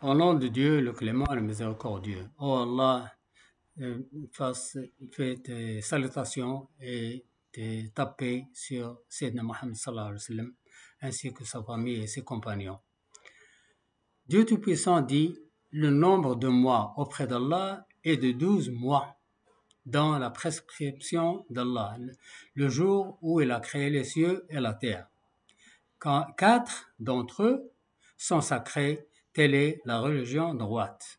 Au nom de Dieu, le clément, le miséricordieux. Oh Allah, fais tes salutations et ta paix sur Sayyidina Muhammad sallallahu alayhi wa sallam, ainsi que sa famille et ses compagnons. Dieu Tout-Puissant dit, le nombre de mois auprès d'Allah est de 12 mois dans la prescription d'Allah, le jour où il a créé les cieux et la terre. 4 d'entre eux sont sacrés, telle est la religion droite.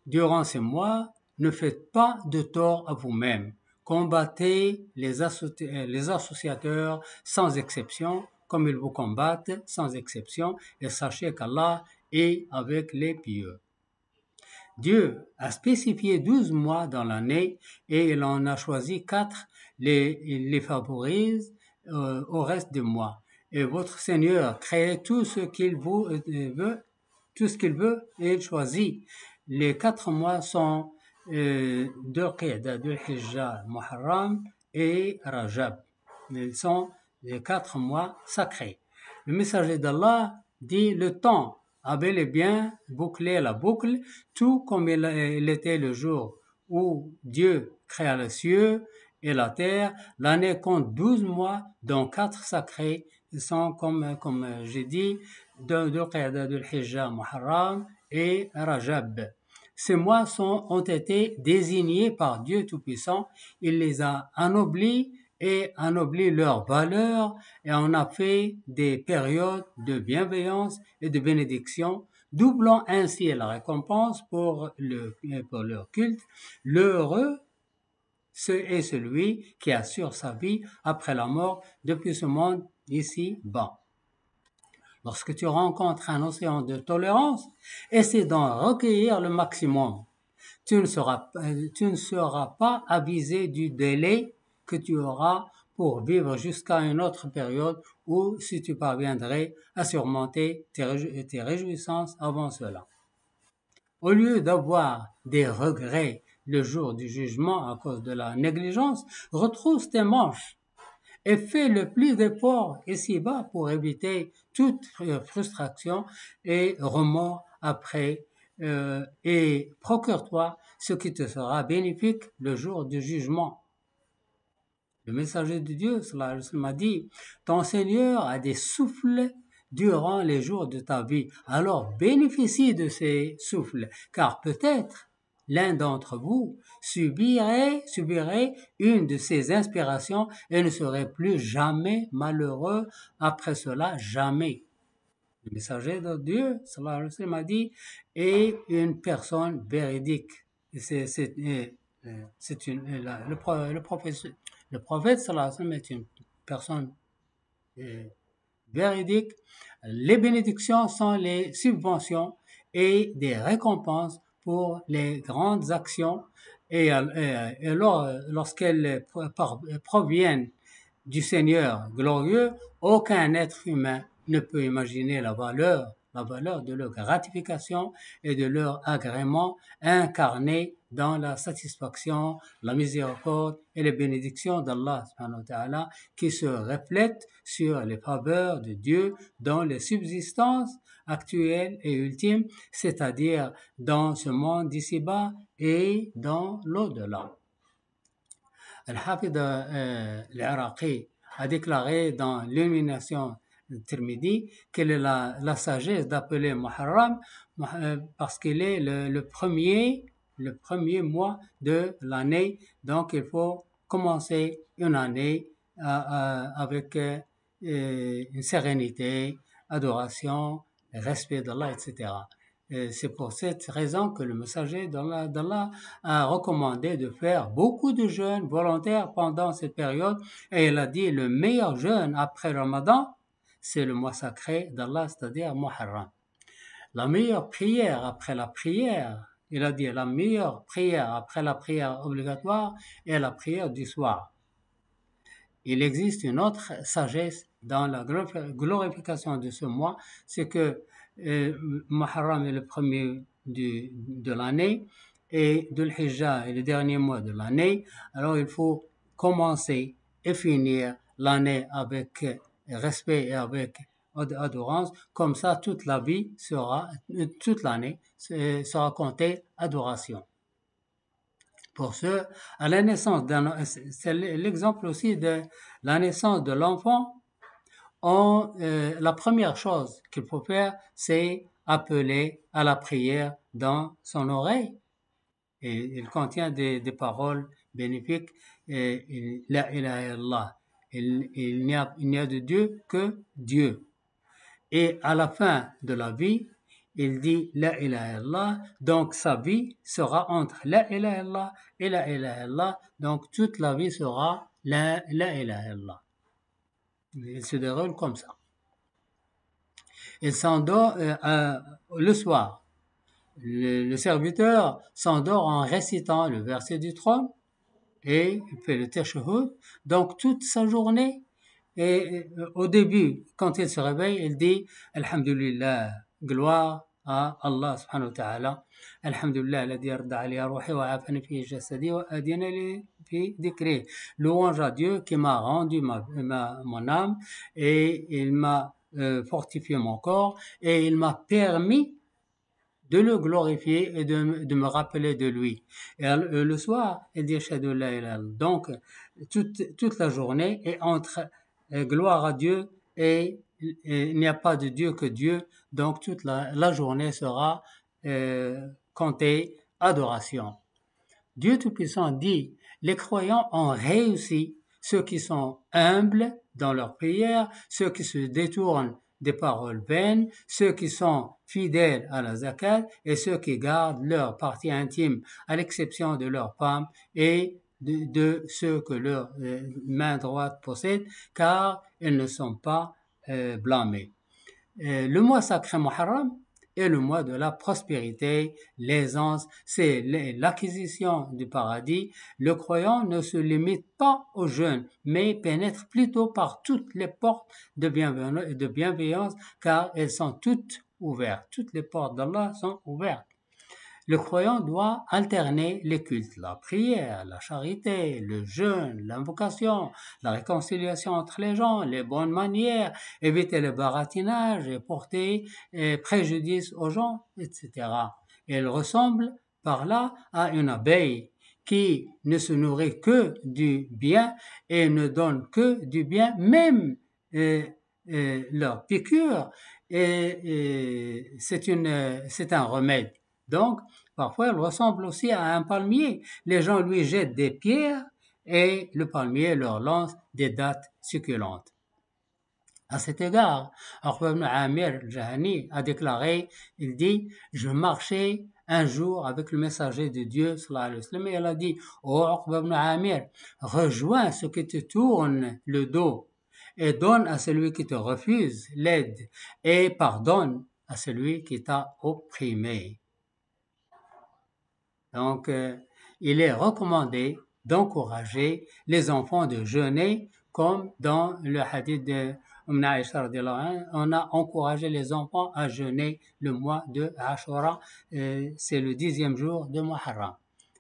Durant ces mois, ne faites pas de tort à vous-même. Combattez les associateurs sans exception, comme ils vous combattent sans exception, et sachez qu'Allah est avec les pieux. Dieu a spécifié 12 mois dans l'année et il en a choisi 4, les favorise au reste des mois. Et votre Seigneur crée tout ce qu'il veut, et il choisit. Les 4 mois sont Dhul-Qa'dah, Dhul-Hijjah, Muharram et Rajab. Ils sont les 4 mois sacrés. Le messager d'Allah dit le temps a bel et bien bouclé la boucle, tout comme il était le jour où Dieu créa les cieux et la terre. L'année compte 12 mois, dont 4 sacrés sont, comme j'ai dit, Dhul-Qa'dah, Dhul-Hijjah, Muharram et Rajab. Ces mois ont été désignés par Dieu Tout-Puissant. Il les a anoblis et anobli leur valeur et on a fait des périodes de bienveillance et de bénédiction, doublant ainsi la récompense pour leur culte. L'heureux est celui qui assure sa vie après la mort depuis ce monde ici-bas. Lorsque tu rencontres un océan de tolérance, essaie d'en recueillir le maximum. Tu ne seras pas avisé du délai que tu auras pour vivre jusqu'à une autre période ou si tu parviendrais à surmonter tes réjouissances avant cela. Au lieu d'avoir des regrets le jour du jugement à cause de la négligence, retrousse tes manches et fais le plus d'efforts ici-bas pour éviter toute frustration et remords après et procure-toi ce qui te sera bénéfique le jour du jugement. Le messager de Dieu, sallallahu alayhi wa sallam, a dit, ton Seigneur a des souffles durant les jours de ta vie, alors bénéficie de ces souffles, car peut-être l'un d'entre vous subirait une de ces inspirations et ne serait plus jamais malheureux après cela, jamais. Le messager de Dieu, sallallahu alayhi wa sallam, a dit, est une personne véridique. Le prophète sallallahu alayhi wa sallam est une personne véridique. Les bénédictions sont les subventions et des récompenses pour les grandes actions et lorsqu'elles proviennent du Seigneur glorieux, aucun être humain ne peut imaginer la valeur de leur gratification et de leur agrément incarné dans la satisfaction, la miséricorde et les bénédictions d'Allah subhanahu wa ta'ala qui se reflètent sur les faveurs de Dieu dans les subsistances actuelles et ultimes, c'est-à-dire dans ce monde d'ici-bas et dans l'au-delà. Al-Hafid al-Iraqi a déclaré dans l'illumination Tirmidhi quelle est la sagesse d'appeler Muharram parce qu'il est le premier mois de l'année, donc il faut commencer une année avec une sérénité, adoration, respect d'Allah, etc. Et c'est pour cette raison que le messager d'Allah a recommandé de faire beaucoup de jeûnes volontaires pendant cette période et il a dit le meilleur jeûne après Ramadan, c'est le mois sacré d'Allah, c'est-à-dire Muharram. La meilleure prière après la prière, il a dit la meilleure prière après la prière obligatoire est la prière du soir. Il existe une autre sagesse dans la glorification de ce mois, c'est que Muharram est le premier de l'année et Dhul-Hijjah est le dernier mois de l'année. Alors il faut commencer et finir l'année avec respect et avec d'adorance. Comme ça, toute l'année sera comptée adoration. Pour ce, à la naissance c'est l'exemple aussi de la naissance de l'enfant. La première chose qu'il faut faire, c'est appeler à la prière dans son oreille. Et il contient des paroles bénéfiques. La ilaha illallah. Il n'y a de Dieu que Dieu. Et à la fin de la vie, il dit la ilaha illallah. Donc sa vie sera entre la ilaha illallah et la ilaha illallah. Donc toute la vie sera la ilaha illallah. Il se déroule comme ça. Il s'endort le soir. Le serviteur s'endort en récitant le verset du trône et il fait le tashahhud. Donc toute sa journée, et au début, quand il se réveille, il dit Alhamdulillah, gloire à Allah subhanahu wa ta'ala. Alhamdulillah, alladhi arda ali ruhi wa afani fi jasadi wa adina li fi dhikri. Louange à Dieu qui m'a rendu mon âme et il m'a fortifié mon corps et il m'a permis de le glorifier et de me rappeler de lui. Et le soir, il dit Ashhadu la ilaha illallah. Donc, toute la journée est entre gloire à Dieu et il n'y a pas de Dieu que Dieu. Donc, toute la journée sera comptée adoration. Dieu Tout-Puissant dit, les croyants ont réussi, ceux qui sont humbles dans leur prière, ceux qui se détournent des paroles vaines, ceux qui sont fidèles à la zakat et ceux qui gardent leur partie intime à l'exception de leur femme et de ceux que leur main droite possède, car ils ne sont pas blâmés. Le mois sacré Muharram est le mois de la prospérité, l'aisance, c'est l'acquisition du paradis. Le croyant ne se limite pas au jeûne, mais pénètre plutôt par toutes les portes de bienveillance, car elles sont toutes ouvertes. Toutes les portes d'Allah sont ouvertes. Le croyant doit alterner les cultes, la prière, la charité, le jeûne, l'invocation, la réconciliation entre les gens, les bonnes manières, éviter le baratinage et porter préjudice aux gens, etc. Il ressemble par là à une abeille qui ne se nourrit que du bien et ne donne que du bien, même leur piqûre, c'est un remède. Donc, parfois, elle ressemble aussi à un palmier. Les gens lui jettent des pierres et le palmier leur lance des dattes succulentes. À cet égard, Uqba ibn Amir al-Jahani a déclaré, il dit, je marchais un jour avec le messager de Dieu, sallallahu alayhi wa sallam, et il a dit, ô Uqba ibn Amir, rejoins ceux qui te tournent le dos et donne à celui qui te refuse l'aide et pardonne à celui qui t'a opprimé. Donc, il est recommandé d'encourager les enfants de jeûner, comme dans le hadith de Aïcha radhiyallahu anha, on a encouragé les enfants à jeûner le mois de Ashura, c'est le 10e jour de Muharram.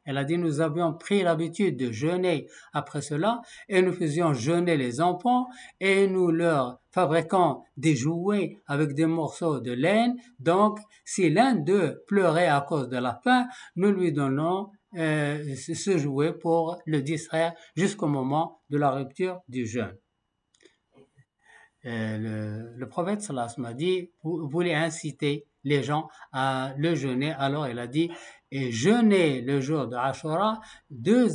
Elle a dit, nous avions pris l'habitude de jeûner après cela et nous faisions jeûner les enfants et nous leur fabriquons des jouets avec des morceaux de laine. Donc, si l'un d'eux pleurait à cause de la faim, nous lui donnons ce jouet pour le distraire jusqu'au moment de la rupture du jeûne. Le prophète sallallahu alayhi wa sallam a dit, voulait inciter les gens à le jeûner, alors il a dit, et jeûner le jour de Ashura, Dieu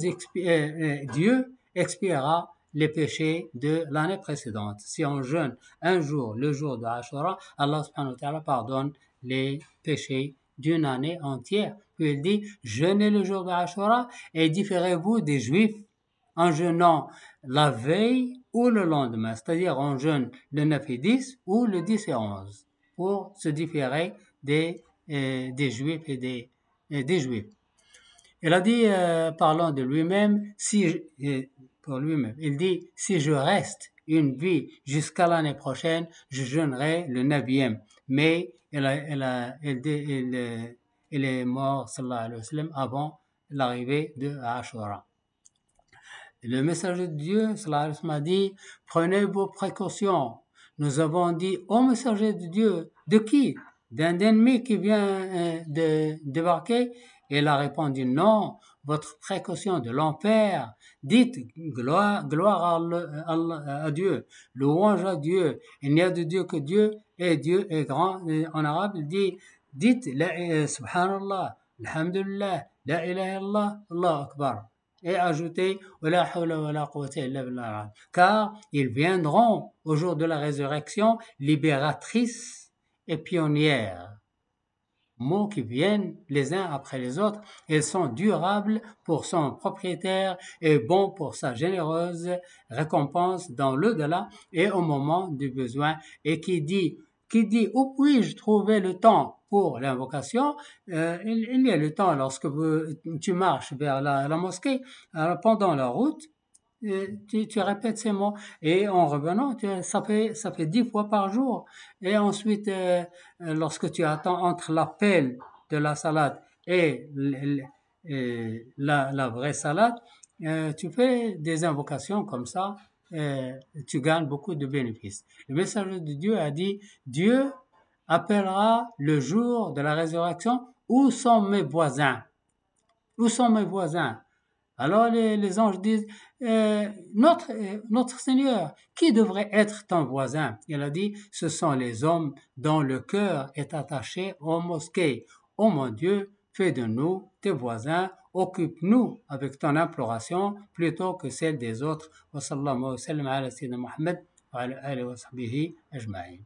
expiera les péchés de l'année précédente. Si on jeûne un jour, le jour de Ashura, Allah subhanahu wa ta'ala pardonne les péchés d'une année entière. Puis il dit, jeûnez le jour de Ashura et différez-vous des Juifs en jeûnant la veille ou le lendemain, c'est-à-dire on jeûne le 9 et 10 ou le 10 et 11 pour se différer des Juifs et des Juifs. Il a dit, parlant de lui-même, pour lui-même, il dit, si je reste une vie jusqu'à l'année prochaine, je jeûnerai le 9e. Mais il est mort, sallallahu alayhi wa sallam, avant l'arrivée de Ashura. Le messager de Dieu, sallallahu alayhi wa sallam, a dit, prenez vos précautions, Nous avons dit, ô messager de Dieu, de qui? D'un ennemi qui vient de débarquer? Il a répondu, non, votre précaution de l'enfer. Dites gloire à Dieu, louange à Dieu. Il n'y a de Dieu que Dieu, et Dieu est grand. En arabe, il dit, dites subhanallah, alhamdulillah, la ilaha illallah, Allah akbar. Et ajoutez, car ils viendront au jour de la résurrection libératrices et pionnières. Mots qui viennent les uns après les autres, ils sont durables pour son propriétaire et bons pour sa généreuse récompense dans l'au-delà et au moment du besoin. Et qui dit où puis-je trouver le temps pour l'invocation? Il y a le temps lorsque tu marches vers la mosquée, pendant la route, tu répètes ces mots et en revenant, ça fait 10 fois par jour. Et ensuite, lorsque tu attends entre l'appel de la salade et la vraie salade, tu fais des invocations comme ça, tu gagnes beaucoup de bénéfices. Le messager de Dieu a dit, Dieu appellera le jour de la résurrection, où sont mes voisins? Où sont mes voisins? Alors les anges disent, notre Seigneur, qui devrait être ton voisin? Il a dit, ce sont les hommes dont le cœur est attaché aux mosquées. Oh mon Dieu, fais de nous tes voisins, occupe-nous avec ton imploration plutôt que celle des autres. Wa sallallahu wa sallam ala sayyidina Muhammad wa ala alihi wa sahbihi ajma'in.